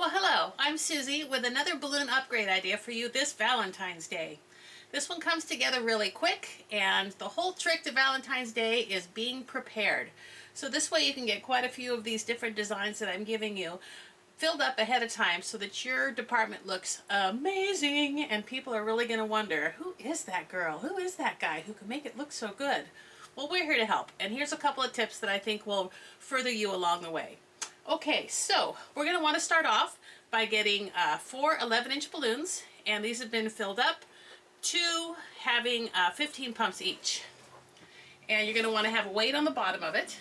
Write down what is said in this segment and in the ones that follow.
Well, hello, I'm Susie with another balloon upgrade idea for you this Valentine's Day. This one comes together really quick, and the whole trick to Valentine's Day is being prepared. So this way you can get quite a few of these different designs that I'm giving you filled up ahead of time so that your department looks amazing and people are really going to wonder, who is that girl? Who is that guy who can make it look so good? Well, we're here to help, and here's a couple of tips that I think will further you along the way. Okay, so we're going to want to start off by getting 4 11-inch balloons, and these have been filled up to having 15 pumps each. And you're going to want to have a weight on the bottom of it.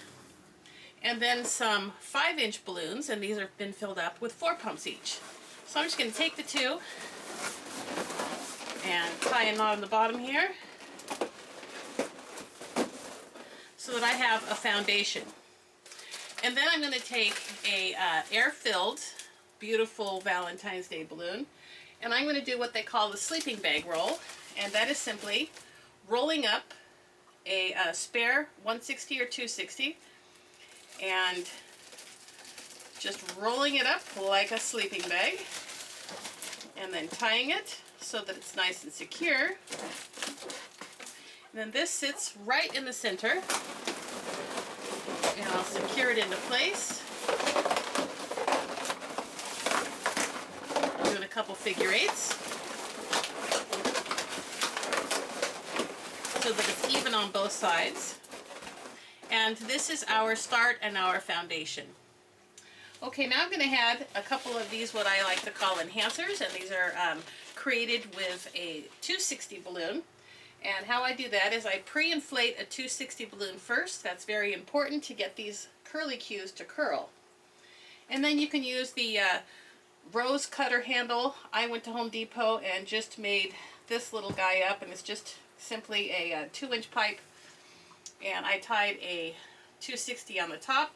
And then some 5-inch balloons, and these have been filled up with 4 pumps each. So I'm just going to take the two and tie a knot on the bottom here so that I have a foundation. And then I'm going to take a air-filled, beautiful Valentine's Day balloon, and I'm going to do what they call the sleeping bag roll, and that is simply rolling up a spare 160 or 260 and just rolling it up like a sleeping bag, and then tying it so that it's nice and secure. And then this sits right in the center. And I'll secure it into place. Doing a couple figure eights so that it's even on both sides. And this is our start and our foundation. Okay, now I'm going to add a couple of these, what I like to call enhancers, and these are created with a 260 balloon. And how I do that is I pre-inflate a 260 balloon first. That's very important to get these curly cues to curl. And then you can use the rose cutter handle. I went to Home Depot and just made this little guy up, and it's just simply a 2-inch pipe. And I tied a 260 on the top.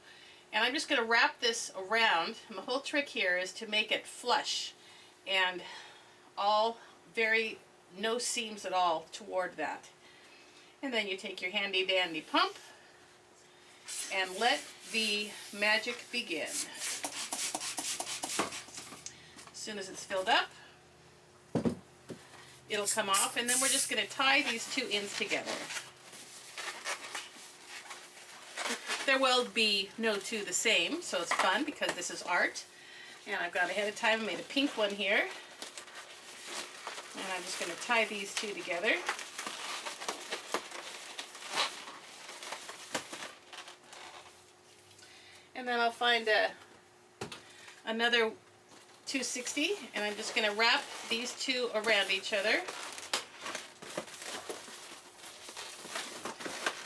And I'm just going to wrap this around. And the whole trick here is to make it flush and all very no seams at all toward that. And then you take your handy dandy pump and let the magic begin. As soon as it's filled up, it'll come off, and then we're just going to tie these two ends together. There will be no two the same, so it's fun because this is art. And I've got ahead of time, I made a pink one here. And I'm just going to tie these two together. And then I'll find another 260, and I'm just going to wrap these two around each other.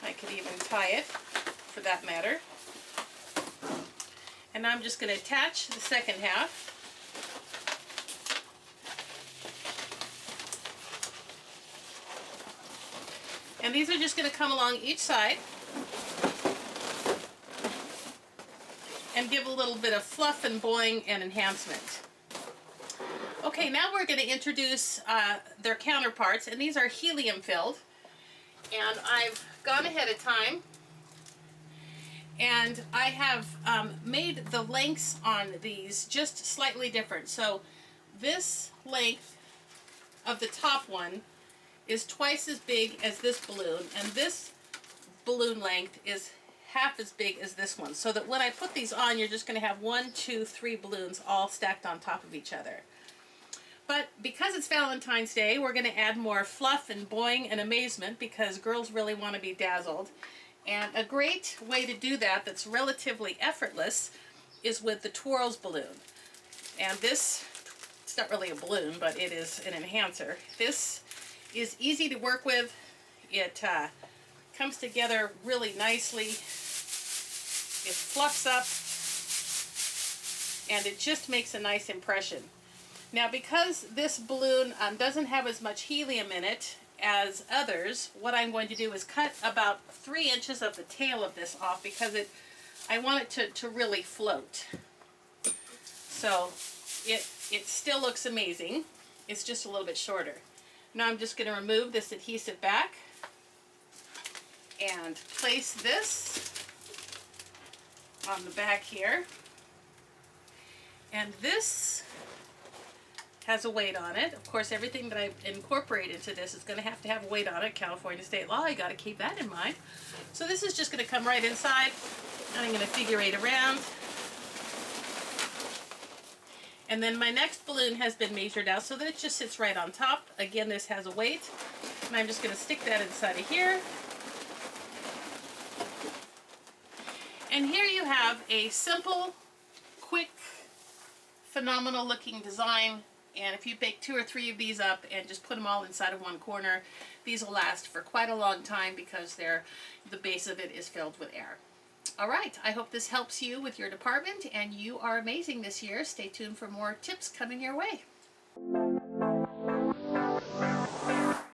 I could even tie it, for that matter. And now I'm just going to attach the second half. And these are just going to come along each side and give a little bit of fluff and boing and enhancement. Okay, now we're going to introduce their counterparts, and these are helium filled. And I've gone ahead of time and I have made the lengths on these just slightly different. So this length of the top one is twice as big as this balloon, and this balloon length is half as big as this one, so that when I put these on, you're just going to have 1, 2, 3 balloons all stacked on top of each other. But because it's Valentine's Day, we're going to add more fluff and boing and amazement because girls really want to be dazzled. And a great way to do that that's relatively effortless is with the twirls balloon. And this, it's not really a balloon, but it is an enhancer. This is easy to work with. It comes together really nicely. It fluffs up, and it just makes a nice impression. Now, because this balloon doesn't have as much helium in it as others, what I'm going to do is cut about 3 inches of the tail of this off because I want it to really float. So it still looks amazing. It's just a little bit shorter. Now I'm just going to remove this adhesive back and place this on the back here. And this has a weight on it. Of course, everything that I incorporate into this is going to have a weight on it. California state law, I got to keep that in mind. So this is just going to come right inside, and I'm going to figure 8 around. And then my next balloon has been measured out so that it just sits right on top. Again, this has a weight, and I'm just going to stick that inside of here. And here you have a simple, quick, phenomenal looking design. And if you bake 2 or 3 of these up and just put them all inside of one corner, these will last for quite a long time because the base of it is filled with air. All right, I hope this helps you with your department, and you are amazing this year. Stay tuned for more tips coming your way.